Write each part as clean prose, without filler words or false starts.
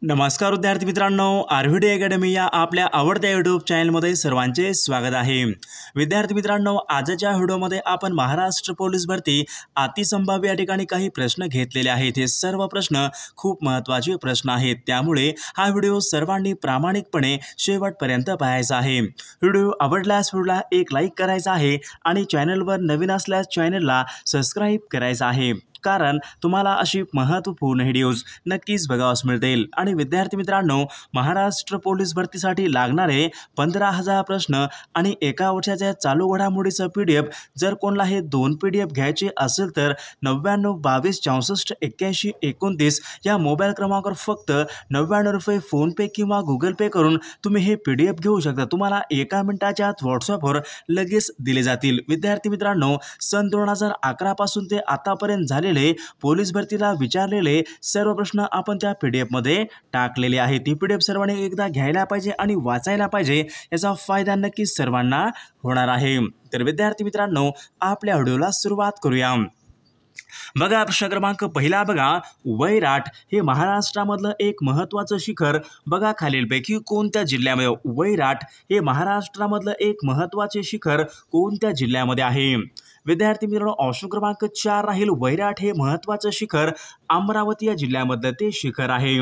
नमस्कार विद्यार्थी मित्रांनो, आरव्हीडी अकॅडमी या आपल्या आवडत्या यूट्यूब चॅनलमध्ये सर्वांचे स्वागत आहे। विद्यार्थी मित्रांनो, आजच्या व्हिडिओमध्ये आपण महाराष्ट्र पोलीस भरती अतिसंभाव्य या ठिकाणी काही प्रश्न घेतलेले आहेत। हे सर्व प्रश्न खूप महत्त्वाचे प्रश्न आहेत, त्यामुळे हा व्हिडिओ सर्वांनी प्रामाणिकपणे शेवटपर्यंत पाहायचा आहे। व्हिडिओ आवडल्यास व्हिडिओला एक लाईक करायचा आहे आणि चॅनलवर नवीन असल्यास चॅनलला सबस्क्राइब करायचा आहे, कारण तुम्हाला अशी महत्त्वपूर्ण व्हिडिओज नक्कीच बघावयास मिळतील। आणि विद्यार्थी मित्रांनो, महाराष्ट्र पोलीस भरतीसाठी लागणारे 15,000 प्रश्न आणि एका वर्षाच्या चालू घडामोडीचं PDF जर कोणाला हे 2 PDF घ्यायचे असेल तर 99 22 64 81 29 या मोबाईल क्रमांकावर फक्त 99 रुपये फोनपे किंवा गुगल पे करून तुम्ही हे PDF घेऊ शकता। तुम्हाला एका मिनिटाच्या आत व्हॉट्सअपवर लगेच दिले जातील। विद्यार्थी मित्रांनो, सन 2011 पासून ते आतापर्यंत झालेले पोलीस भरतीला विचारलेले सर्व प्रश्न आपण त्या PDF मध्ये टाकलेले आहेत। ती PDF सर्वांनी एकदा घ्यायला पाहिजे आणि वाचायला पाहिजे, याचा फायदा नक्कीच सर्वांना होणार आहे। तर विद्यार्थी मित्रांनो, आपल्या व्हिडिओला सुरुवात करूया। बघा, प्रश्न क्रमांक पहिला बघा, वैराट हे महाराष्ट्रामधलं एक महत्त्वाचं शिखर बघा खालीलपैकी कोणत्या जिल्ह्यामध्ये? वैराट हे महाराष्ट्रामधलं एक महत्त्वाचे शिखर कोणत्या जिल्ह्यामध्ये आहे? विद्यार्थी मित्रांनो, ऑप्शन क्रमांक 4 राहील, वैराट हे महत्त्वाचं शिखर अमरावती या जिल्ह्यामधलं ते शिखर आहे।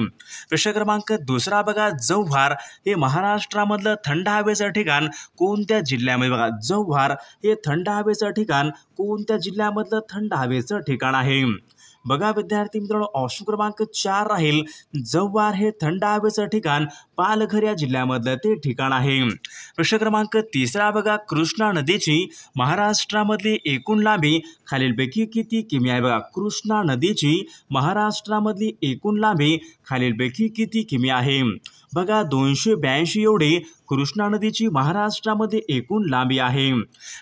प्रश्न क्रमांक दुसरा बघा, जव्हार हे महाराष्ट्रामधलं थंड हवेचं ठिकाण कोणत्या जिल्ह्यामध्ये? बघा, जव्हार हे थंड हवेचं ठिकाण कोणत्या जिल्ह्यामधलं थंड हवेचं ठिकाण आहे? बघा विद्यार्थी मित्रांनो, ऑप्शन क्रमांक 4 राहील, जव्हार हे थंड हवेचं ठिकाण पालघर या जिल्ह्यामधलं ते ठिकाण आहे। प्रश्न क्रमांक तिसरा बघा, कृष्णा नदीची महाराष्ट्रामधली एकूण लांबी खालीलपैकी किती किमी आहे? बघा, कृष्णा नदीची महाराष्ट्रामधली एकूण लांबी खालीलपैकी किती किमी आहे? बघा, 282 एवढी कृष्णा नदीची महाराष्ट्रामध्ये एकूण लांबी आहे।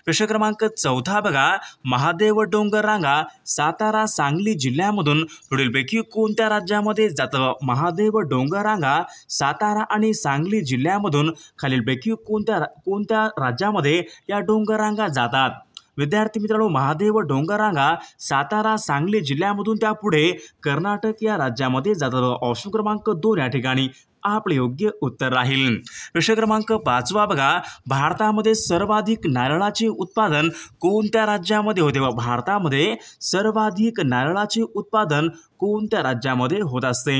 प्रश्न क्रमांक चौथा बघा, महादेव डोंगर रांगा सातारा सांगली जिल्ह्यामधून पुढीलपैकी कोणत्या राज्यामध्ये जातात? महादेव डोंगर रांगा सातारा आणि सांगली जिल्ह्यामधून खालीलपैकी कोणत्या राज्यामध्ये या डोंगर रांगा जातात? विद्यार्थी मित्रांनो, महादेव डोंगर रांगा सातारा सांगली जिल्ह्यामधून त्या पुढे कर्नाटक या राज्यामध्ये जातात। ऑप्शन क्रमांक 2 या ठिकाणी आपले योग्य उत्तर राहील। प्रश्न क्रमांक 5 बघा, भारतामध्ये सर्वाधिक नारळाचे उत्पादन कोणत्या राज्यामध्ये होते? भारतामध्ये सर्वाधिक नारळाचे उत्पादन कोणत्या राज्यामध्ये होत असते?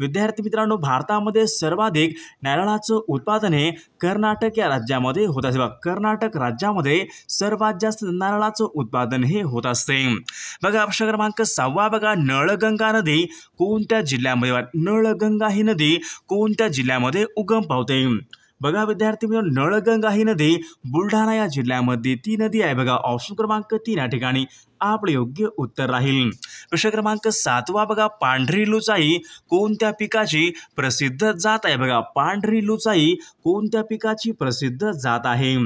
विद्यार्थी मित्रांनो, भारतामध्ये सर्वाधिक नारळाचं उत्पादन हे कर्नाटक या राज्यामध्ये होत असते। कर्नाटक राज्यामध्ये सर्वात जास्त नारळाचं उत्पादन हे होत असते। बघा, प्रश्न क्रमांक 6 बघा, नळगंगा नदी कोणत्या जिल्ह्यामध्ये? नळगंगा ही नदी कोणत्या जिल्ह्यामध्ये उगम पावते? बघा विद्यार्थी मित्रांनो, नळगंगा ही नदी बुलढाणा या जिल्ह्यामध्ये ती नदी आहे। बघा, ऑप्शन क्रमांक 3 या ठिकाणी आपले योग्य उत्तर राहील। प्रश्न क्रमांक 7 बघा, पांढरी लुचाई कोणत्या पिकाची प्रसिद्ध जात आहे? बघा, पांढरी लुचाई कोणत्या पिकाची प्रसिद्ध जात आहे?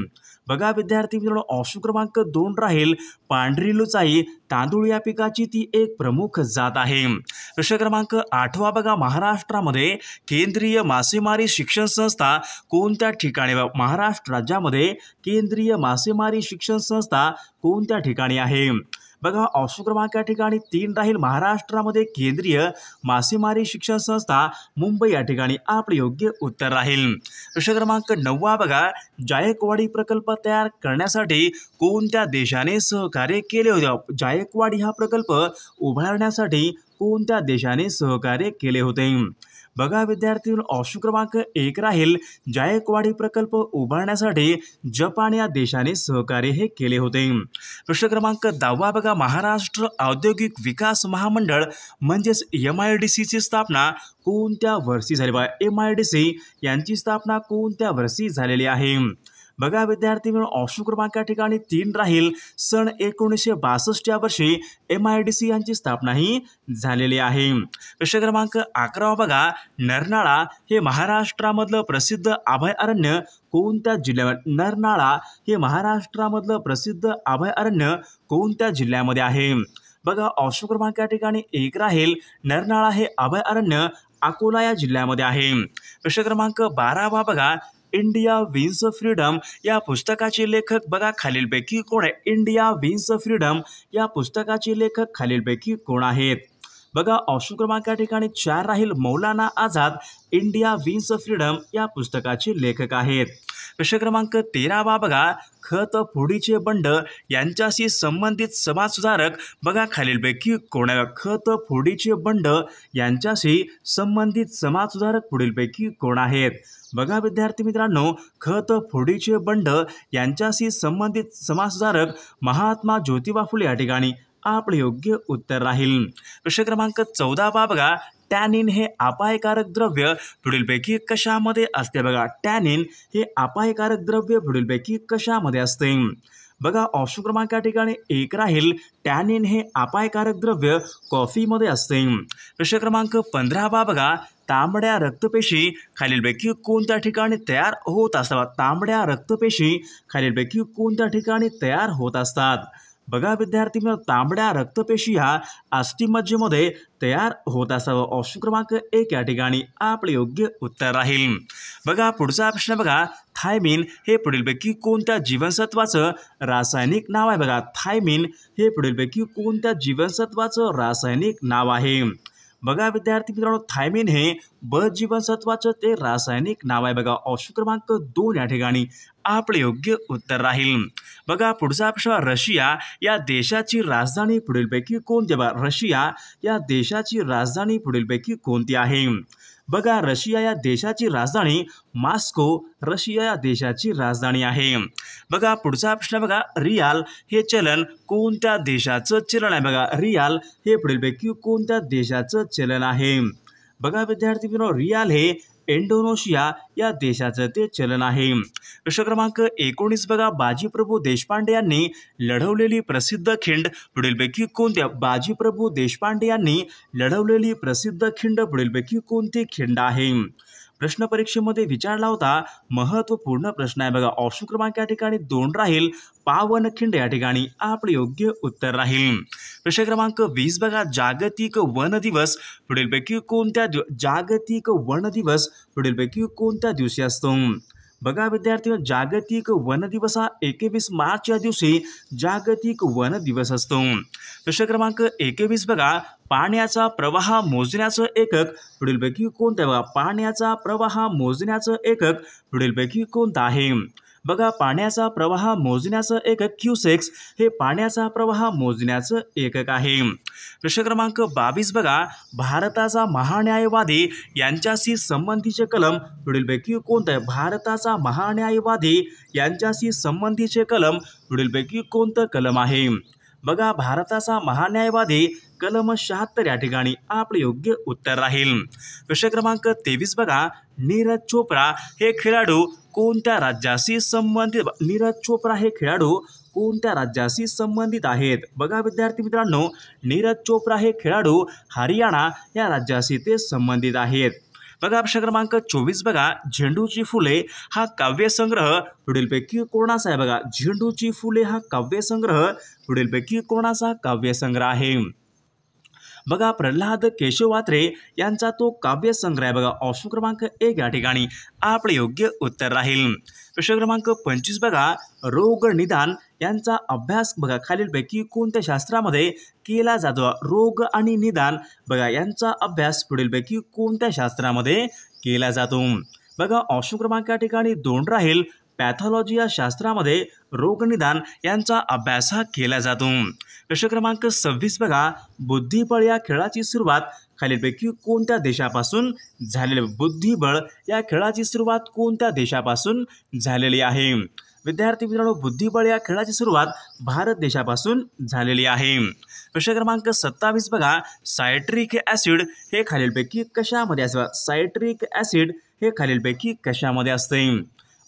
बघा विद्यार्थी मित्रांनो, ऑप्शन क्रमांक 2 राहील, पांढरी लुचाई तांदूळ या पिकाची ती एक प्रमुख जात आहे। प्रश्न क्रमांक 8 बघा, महाराष्ट्रामध्ये केंद्रीय मासेमारी शिक्षण संस्था कोणत्या ठिकाणी? महाराष्ट्र राज्यामध्ये केंद्रीय मासेमारी शिक्षण संस्था कोणत्या ठिकाणी आहे? बघा, ऑप्शन क्रमांक या ठिकाणी 3 राहील, महाराष्ट्रामध्ये केंद्रीय मासेमारी शिक्षण संस्था मुंबई या ठिकाणी आपले योग्य उत्तर राहील। प्रश्न क्रमांक 9 बघा, जायकवाडी प्रकल्प तयार करण्यासाठी कोणत्या देशाने सहकार्य केले होते? जायकवाडी हा प्रकल्प उभारण्यासाठी कोणत्या देशाने सहकार्य केले होते? बघा विद्यार्थी, ऑप्शन क्रमांक 1 राहील, जायकवाडी प्रकल्प उभारण्यासाठी जपान या देशाने सहकार्य हे केले होते। प्रश्न क्रमांक 10 बघा, महाराष्ट्र औद्योगिक विकास महामंडळ म्हणजेच MIDC ची स्थापना कोणत्या वर्षी झाली? बघा, MIDC यांची स्थापना कोणत्या वर्षी झालेली आहे? बघा विद्यार्थी मित्रांनो, ऑप्शन क्रमांक या ठिकाणी 3 राहील, सन 1962 या वर्षी MIDC यांची स्थापना ही झालेली आहे। प्रश्न क्रमांक 11 बघा, नरनाळा हे महाराष्ट्रामधलं प्रसिद्ध अभयारण्य कोणत्या जिल्ह्यामध्ये? नरनाळा हे महाराष्ट्रामधलं प्रसिद्ध अभयारण्य कोणत्या जिल्ह्यामध्ये आहे? बघा, ऑप्शन क्रमांक या ठिकाणी 1 राहील, नरनाळा हे अभयारण्य अकोला या जिल्ह्यामध्ये आहे। प्रश्न क्रमांक 12 बघा, इंडिया विन्स फ्रीडम या पुस्तकाचे लेखक बघा खालीलपैकी कोण आहे? इंडिया विन्स फ्रीडम या पुस्तकाचे लेखक खालीलपैकी कोण आहेत? बघा ऑप्शन क्रमांक या ठिकाणी 4 राहील Maulana Azad, India wins freedom या पुस्तकाचे लेखक आहेत. प्रश्न क्रमांक 13 बघा, खत फोडीचे बंड यांच्याशी संबंधित समाजसुधारक बघा खालीलपैकी कोण आहे? खत फोडीचे बंड यांच्याशी संबंधित समाजसुधारक पुढीलपैकी कोण आहेत? बघा विद्यार्थी मित्रांनो, खत फोडीचे बंड यांच्याशी संबंधित समाजसुधारक महात्मा ज्योतिबा फुले या ठिकाणी आपले योग्य उत्तर राहील. प्रश्न क्रमांक 14 बघा, टॅनिन हे अपायकारक द्रव्य पुढीलपैकी कशामध्ये असते? बघा टॅनिन हे अपायकारक द्रव्य पुढीलपैकी कशामध्ये असते? बघा ऑप्शन क्रमांक या ठिकाणी 1 राहील, टॅनिन हे अपायकारक द्रव्य कॉफीमध्ये असते. प्रश्न क्रमांक 15 बघा, तांबड्या रक्तपेशी खालीलपैकी कोणत्या ठिकाणी तयार होत असतात? तांबड्या रक्तपेशी खालीलपैकी कोणत्या ठिकाणी तयार होत असतात? बघा विद्यार्थी मित्रांनो, तांबड्या रक्तपेशी ह्या अस्थिमज्जेमध्ये तयार होत असतात. ऑप्शन क्रमांक 1 या ठिकाणी आपले योग्य उत्तर राहील. बघा पुढचा प्रश्न बघा, थायमिन हे पुढीलपैकी कोणत्या जीवनसत्वाचं रासायनिक नाव आहे? बघा थायमिन हे पुढीलपैकी कोणत्या जीवनसत्वाचं रासायनिक नाव आहे? बघा विद्यार्थी मित्रांनो, थायमिन हे ब जीवनसत्वाचं ते रासायनिक नाव आहे. बघा ऑप्शन क्रमांक 2 या ठिकाणी आपले योग्य उत्तर राहील. बघा पुढचा प्रश्न, रशिया या देशाची राजधानी पुढीलपैकी कोणती? बघा रशिया या देशाची राजधानी पुढीलपैकी कोणती आहे? बघा रशिया या देशाची राजधानी मॉस्को रशिया या देशाची राजधानी आहे. बघा पुढचा प्रश्न बघा, रियाल हे चलन कोणत्या देशाचं चलन आहे? बघा रियाल हे पुढीलपैकी कोणत्या देशाचं चलन आहे? बघा विद्यार्थी मित्रांनो, रियाल हे इंडोनेशिया या देशाचं ते चलन आहे. प्रश्न क्रमांक 19 बघा, बाजीप्रभू देशपांडे यांनी लढवलेली प्रसिद्ध खिंड पुढीलपैकी कोणत्या? बाजीप्रभू देशपांडे यांनी लढवलेली प्रसिद्ध खिंड पुढीलपैकी कोणती खिंड आहे? प्रश्न परीक्षेमध्ये विचारला होता, महत्त्वपूर्ण प्रश्न आहे. बघा ऑप्शन क्रमांक या ठिकाणी 2 राहील, पावनखिंड या ठिकाणी आपले योग्य उत्तर राहील. प्रश्न क्रमांक 20 बघा, जागतिक वन दिवस पुढीलपैकी कोणत्या जागतिक वन दिवस पुढीलपैकी कोणत्या दिवशी असतो? बघा विद्यार्थी, जागतिक वन दिवस हा 21 मार्च या दिवशी जागतिक वन दिवस असतो. प्रश्न क्रमांक 21 बघा, पाण्याचा प्रवाह मोजण्याचं एकक पुढीलपैकी कोणतं? बघा पाण्याचा प्रवाह मोजण्याचं एकक पुढीलपैकी कोणतं आहे? बघा पाण्याचा प्रवाह मोजण्याचं एकक क्युसेक्स हे पाण्याचा प्रवाह मोजण्याचं एकक आहे. प्रश्न क्रमांक 22 बघा, भारताचा महान्यायवादी यांच्याशी संबंधीचे कलम पुढीलपैकी कोणतं आहे? भारताचा महान्यायवादी यांच्याशी संबंधीचे कलम पुढीलपैकी कोणतं कलम आहे? बघा भारताचा महान्यायवादी कलम 76 या ठिकाणी आपले योग्य उत्तर राहील. प्रश्न क्रमांक 23 बघा, नीरज चोप्रा हे खेळाडू कोणत्या राज्याशी संबंधित? नीरज चोप्रा हे खेळाडू कोणत्या राज्याशी संबंधित आहेत? बघा विद्यार्थी मित्रांनो, नीरज चोप्रा हे खेळाडू हरियाणा या राज्याशी ते संबंधित आहेत. बघा प्रश्न क्रमांक 24 बघा, झेंडूची फुले हा काव्यसंग्रह पुढीलपैकी कोणाचा आहे? बघा झेंडूची फुले हा काव्यसंग्रह पुढीलपैकी कोणाचा काव्यसंग्रह आहे? बघा प्रल्हाद केशव वात्रे यांचा तो काव्यसंग्रह आहे. बघा ऑप्शन क्रमांक 1 या ठिकाणी आपले योग्य उत्तर राहील. प्रश्न क्रमांक 25 बघा, रोग निदान यांचा अभ्यास बघा खालीलपैकी कोणत्या शास्त्रामध्ये केला जातो? रोग आणि निदान बघा यांचा अभ्यास पुढीलपैकी कोणत्या शास्त्रामध्ये केला जातो? बघा ऑप्शन क्रमांक या ठिकाणी 2 राहील, पॅथॉलॉजी या शास्त्रामध्ये रोगनिदान यांचा अभ्यास हा केला जातो. प्रश्न क्रमांक 26 बघा, बुद्धिबळ या खेळाची सुरुवात खालीलपैकी कोणत्या देशापासून झालेली? बुद्धिबळ या खेळाची सुरुवात कोणत्या देशापासून झालेली आहे? विद्यार्थी मित्रांनो, बुद्धिबळ या खेळाची सुरुवात भारत देशापासून झालेली आहे. प्रश्न क्रमांक 27 बघा, सायट्रिक ॲसिड हे खालीलपैकी कशामध्ये असते? सायट्रिक ॲसिड हे खालीलपैकी कशामध्ये असते?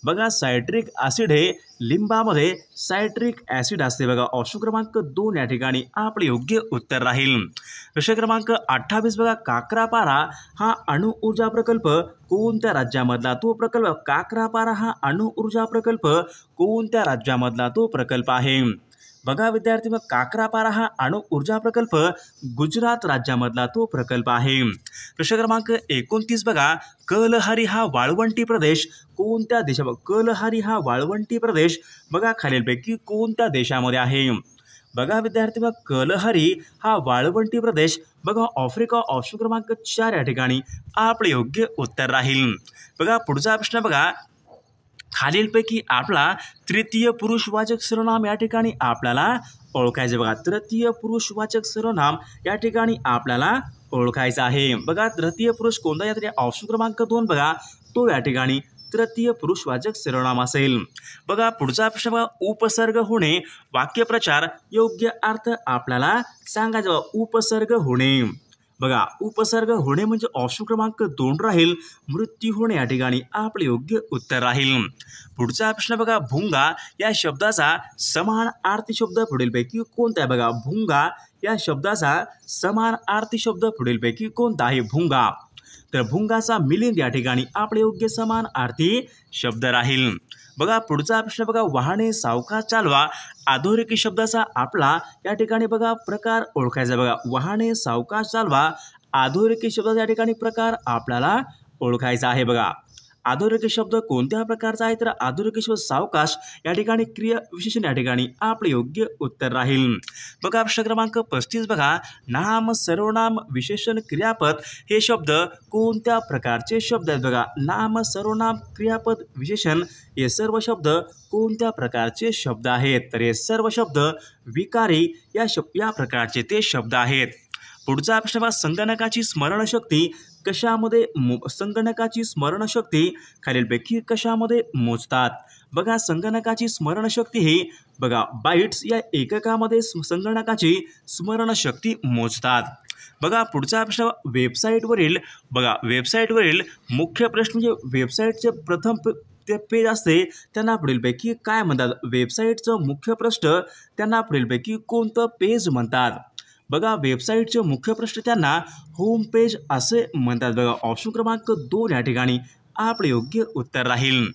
बघा सायट्रिक ॲसिड हे लिंबामध्ये सायट्रिक ॲसिड असते. बघा ऑप्शन क्रमांक 2 या ठिकाणी आपले योग्य उत्तर राहील. प्रश्न क्रमांक 28 बघा, काक्रापारा हा अणुऊर्जा प्रकल्प कोणत्या राज्यामधला तो प्रकल्प? काक्रापारा हा अणुऊर्जा प्रकल्प कोणत्या राज्यामधला तो प्रकल्प आहे? बघा विद्यार्थी, मग काक्रापारा हा अणुऊर्जा प्रकल्प गुजरात राज्यामधला तो प्रकल्प आहे. प्रश्न क्रमांक 29 बघा, कलहरी हा वाळवंटी प्रदेश कोणत्या देशामध्ये? कलहरी हा वाळवंटी प्रदेश बघा खालीलपैकी कोणत्या देशामध्ये आहे? बघा विद्यार्थी, मग कलहरी हा वाळवंटी प्रदेश बघा आफ्रिका ऑप्शन क्रमांक 4 या ठिकाणी आपले योग्य उत्तर राहील. बघा पुढचा प्रश्न बघा, खालीलपैकी आपला तृतीय पुरुषवाचक सर्वनाम या ठिकाणी आपल्याला ओळखायचे. बघा तृतीय पुरुषवाचक सर्वनाम या ठिकाणी आपल्याला ओळखायचं आहे. बघा तृतीय पुरुष कोणता या ठिकाणी ऑप्शन क्रमांक 2 बघा तो या ठिकाणी तृतीय पुरुषवाचक सर्वनाम असेल. बघा पुढचा प्रश्न बघा, उपसर्ग होणे वाक्यप्रचार योग्य अर्थ आपल्याला सांगायचा. उपसर्ग होणे बघा उपसर्ग होणे म्हणजे ऑप्शन क्रमांक 2 राहील. मृत्यू होणे या ठिकाणी आपले योग्य उत्तर राहील. पुढचा प्रश्न बघा, भुंगा या शब्दाचा समानार्थी शब्द पुढीलपैकी कोणता आहे. बघा भुंगा या शब्दाचा समानार्थी शब्द पुढीलपैकी कोणता आहे. भुंगा, तर भुंगाचा मिलिंद या ठिकाणी आपले योग्य समानार्थी शब्द राहील. बघा पुढचा प्रश्न बघा, वाहने सावकाश चालवा अधोरेखित शब्दाचा आपला या ठिकाणी बघा प्रकार ओळखायचा. बघा वाहने सावकाश चालवा अधोरेखित शब्दाचा या ठिकाणी प्रकार आपल्याला ओळखायचा आहे. बघा अधोरेखित शब्द कोणत्या प्रकारचा आहे, तर अधोरेखित शब्द सावकाश या ठिकाणी क्रिया विशेषण या ठिकाणी आपले योग्य उत्तर राहील. बघा प्रश्न क्रमांक 35 बघा, नाम सर्वनाम विशेषण क्रियापद हे शब्द कोणत्या प्रकारचे शब्द आहेत. बघा नाम सर्वनाम क्रियापद विशेषण हे सर्व शब्द कोणत्या प्रकारचे शब्द आहेत, तर हे सर्व शब्द विकारी या प्रकारचे ते शब्द आहेत. पुढचा प्रश्न बघा, संगणकाची स्मरणशक्ती संगणकाची स्मरणशक्ती खालीलपैकी कशामध्ये मोजतात. बघा संगणकाची स्मरणशक्ती ही बघा बाईट्स या एककामध्ये संगणकाची स्मरणशक्ती मोजतात. बघा पुढचा प्रश्न, वेबसाईटवरील मुख्य प्रश्न म्हणजे वेबसाईटचे प्रथम ते पेज असते त्यांना पुढीलपैकी काय म्हणतात. वेबसाईटचं मुख्य प्रश्न त्यांना पुढीलपैकी कोणतं पेज म्हणतात. बघा वेबसाईटचे मुख्य पृष्ठ त्यांना होम पेज असे म्हणतात. बघा ऑप्शन क्रमांक 2 या ठिकाणी आपले योग्य उत्तर राहील.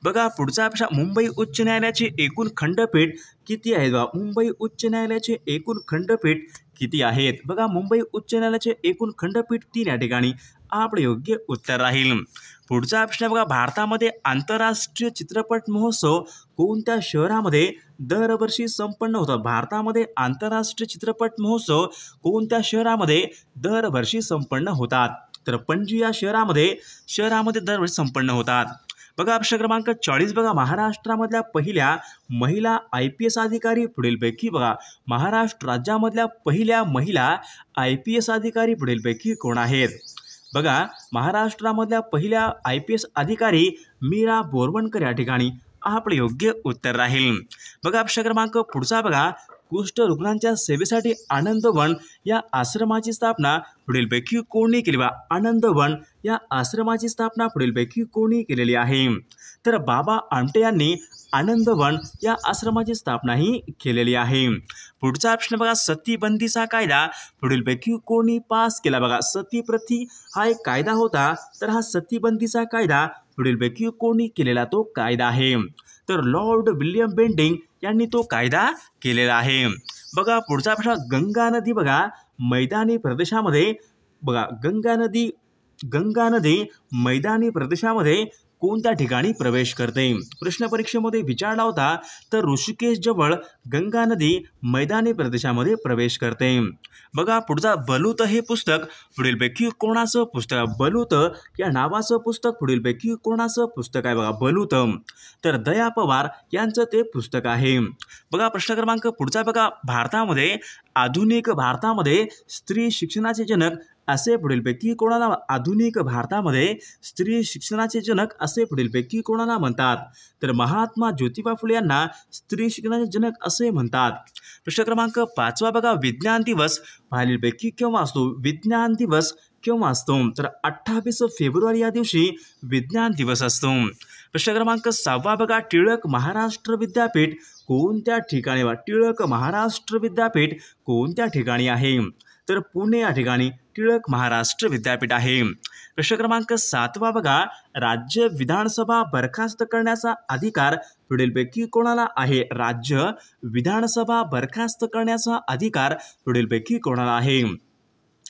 बघा पुढचा प्रश्न, मुंबई उच्च न्यायालयाचे एकूण खंडपीठ किती आहेत. बघा मुंबई उच्च न्यायालयाचे एकूण खंडपीठ किती आहेत. बघा मुंबई उच्च न्यायालयाचे एकूण खंडपीठ 3 या ठिकाणी आपले योग्य उत्तर राहील. पुढचा प्रश्न बघा, भारतामध्ये आंतरराष्ट्रीय चित्रपट महोत्सव कोणत्या शहरामध्ये दरवर्षी संपन्न होतात. भारतामध्ये आंतरराष्ट्रीय चित्रपट महोत्सव कोणत्या शहरामध्ये दरवर्षी संपन्न होतात, तर पणजी या शहरामध्ये दरवर्षी संपन्न होतात. बघा प्रश्न क्रमांक 40 बघा, महाराष्ट्रामधल्या पहिल्या महिला IPS अधिकारी पुढीलपैकी बघा महाराष्ट्र राज्यामधल्या पहिल्या महिला IPS अधिकारी पुढीलपैकी कोण आहेत. बघा महाराष्ट्रामधल्या पहिल्या IPS अधिकारी मीरा बोरवणकर या ठिकाणी आपले योग्य उत्तर राहील. बघा प्रश्न क्रमांक पुढचा बघा, कुष्ठ रुग्णांच्या सेवेसाठी आनंदवन या आश्रमाची स्थापना पुढीलपैकी कोणी केली. बा आनंदवन या आश्रमाची स्थापना पुढीलपैकी कोणी केलेली आहे, तर बाबा आमटे यांनी आनंदवन या आश्रमाची स्थापना ही केलेली आहे. पुढचा प्रश्न बघा, सतीबंदीचा कायदा पुढीलपैकी कोणी पास केला. बघा सतीप्रती हा एक कायदा होता, तर हा सतीबंदीचा कायदा पुढीलपैकी कोणी केलेला तो कायदा आहे, तर लॉर्ड विल्यम बेंटिंक यांनी तो कायदा केलेला आहे. बघा पुढचा प्रश्न, गंगा नदी बघा मैदानी प्रदेशामध्ये बघा गंगा नदी मैदानी प्रदेशामध्ये कोणत्या ठिकाणी प्रवेश करते. प्रश्न परीक्षेमध्ये विचारला होता, तर ऋषिकेश जवळ गंगा नदी मैदानी प्रदेशामध्ये प्रवेश करते. बघा पुढचा, बलूत हे पुस्तक पुढीलपैकी कोणाचं पुस्तक आहे. बलूत या नावाचं पुस्तक पुढीलपैकी कोणाचं पुस्तक आहे. बघा बलूत, तर दया पवार यांचं ते पुस्तक आहे. बघा प्रश्न क्रमांक पुढचा बघा, आधुनिक भारतामध्ये स्त्री शिक्षणाचे जनक असे पुढीलपैकी कोणाला. आधुनिक भारतामध्ये स्त्री शिक्षणाचे जनक असे पुढीलपैकी कोणाला म्हणतात, तर महात्मा ज्योतिबा फुले यांना स्त्री शिक्षणाचे जनक असे म्हणतात. प्रश्न क्रमांक 5 बघा, विज्ञान दिवस खालीलपैकी केव्हा असतो. विज्ञान दिवस केव्हा असतो, तर 28 फेब्रुवारी या दिवशी विज्ञान दिवस असतो. प्रश्न क्रमांक 6 बघा, टिळक महाराष्ट्र विद्यापीठ कोणत्या ठिकाणी. टिळक महाराष्ट्र विद्यापीठ कोणत्या ठिकाणी आहे, तर पुणे या ठिकाणी टिळक महाराष्ट्र विद्यापीठ आहे. प्रश्न क्रमांक 7 बघा, राज्य विधानसभा बरखास्त करण्याचा अधिकार पुढीलपैकी कोणाला आहे. राज्य विधानसभा बरखास्त करण्याचा अधिकार पुढीलपैकी कोणाला आहे.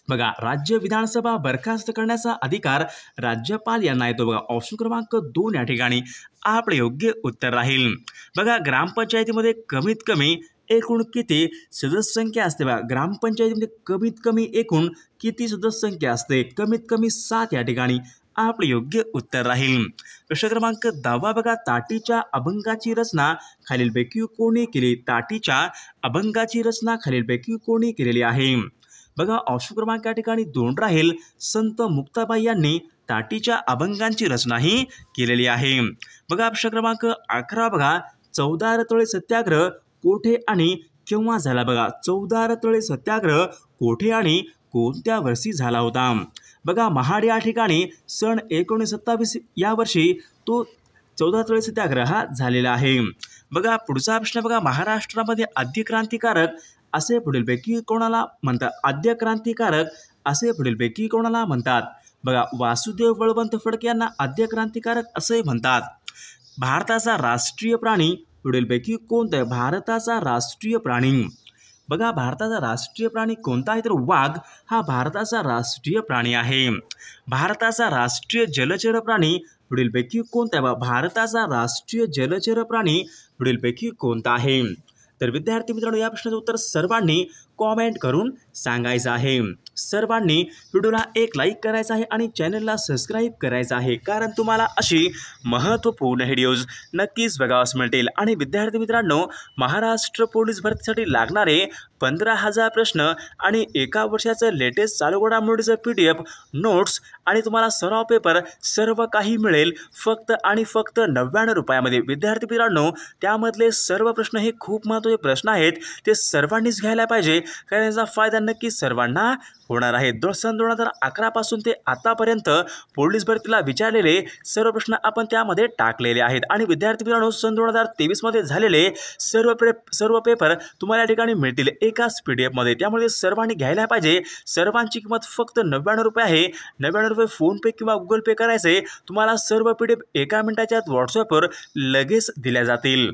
बघा राज्य विधानसभा बरखास्त करण्याचा अधिकार राज्यपाल यांना येतो. बघा ऑप्शन क्रमांक 2 या ठिकाणी आपले योग्य उत्तर राहील. बघा ग्रामपंचायतीमध्ये कमीत कमी एकूण किती सदस्य संख्या असते बघा, ग्रामपंचायतीमध्ये कमीत कमी एकूण किती सदस्य संख्या असते? कमीत कमी 7 या ठिकाणी आपले योग्य उत्तर राहील. प्रश्न क्रमांक 10 बघा, ताटीच्या अभंगाची रचना खालीलपैकी कोणी केली? ताटीच्या अभंगाची रचना खालीलपैकी कोणी केलेली आहे? बघा ऑप्शन क्रमांक या ठिकाणी 2 राहील. संत मुक्ताबाई यांनी ताटीच्या अभंगांची रचना ही केलेली आहे. बघा प्रश्न क्रमांक 11 बघा, 14 रतोळे सत्याग्रह कोठे आणि केव्हा झाला? बघा 14 रतोळे सत्याग्रह कोठे आणि कोणत्या वर्षी झाला होता? बघा महाड या ठिकाणी सन 1927 या वर्षी तो 14 रतोळे सत्याग्रह हा झालेला आहे. बघा पुढचा प्रश्न बघा, महाराष्ट्रामध्ये आद्य क्रांतिकारक असे पुढीलपैकी कोणाला म्हणतात? आद्य क्रांतिकारक असे पुढीलपैकी कोणाला म्हणतात? बघा वासुदेव बळवंत फडके यांना आद्य क्रांतिकारक असे म्हणतात. भारताचा राष्ट्रीय प्राणी पुढीलपैकी कोणता आहे? भारताचा राष्ट्रीय प्राणी, बघा भारताचा राष्ट्रीय प्राणी कोणता आहे? तर वाघ हा भारताचा राष्ट्रीय प्राणी आहे. भारताचा राष्ट्रीय जलचर प्राणी पुढीलपैकी कोणता आहे? भारताचा राष्ट्रीय जलचर प्राणी पुढीलपैकी कोणता आहे? तर विद्यार्थी मित्रांनो, या प्रश्नाचं उत्तर सर्वांनी कॉमेंट करून सांगायचं आहे. सर्वांनी व्हिडिओला एक लाईक करायचा आहे आणि चॅनलला सबस्क्राईब करायचं आहे, कारण तुम्हाला अशी महत्त्वपूर्ण व्हिडिओज नक्कीच बघावयास मिळतील. आणि विद्यार्थी मित्रांनो, महाराष्ट्र पोलीस भरतीसाठी लागणारे 15,000 प्रश्न आणि एका वर्षाचं लेटेस्ट चालू घडामोडीचं PDF नोट्स आणि तुम्हाला सराव पेपर सर्व काही मिळेल फक्त आणि फक्त 99 रुपयामध्ये. विद्यार्थी मित्रांनो, त्यामधले सर्व प्रश्न हे खूप महत्त्वाचे प्रश्न आहेत, ते सर्वांनीच घ्यायला पाहिजे, कारण याचा फायदा नक्की सर्वांना होणार आहे. सन 2011 पासून ते आतापर्यंत पोलीस भरतीला विचारलेले सर्व प्रश्न आपण त्यामध्ये टाकलेले आहेत. आणि विद्यार्थी मित्रांनो, सन 2023 मध्ये झालेले सर्व पेपर तुम्हाला या ठिकाणी मिळतील एकाच PDF मध्ये, त्यामुळे सर्वांनी घ्यायला पाहिजे. सर्वांची किंमत फक्त 99 रुपये आहे. 99 रुपये फोनपे किंवा गुगल पे करायचे, तुम्हाला सर्व PDF एका मिनिटाच्या आत व्हॉट्सअपवर लगेच दिल्या जातील.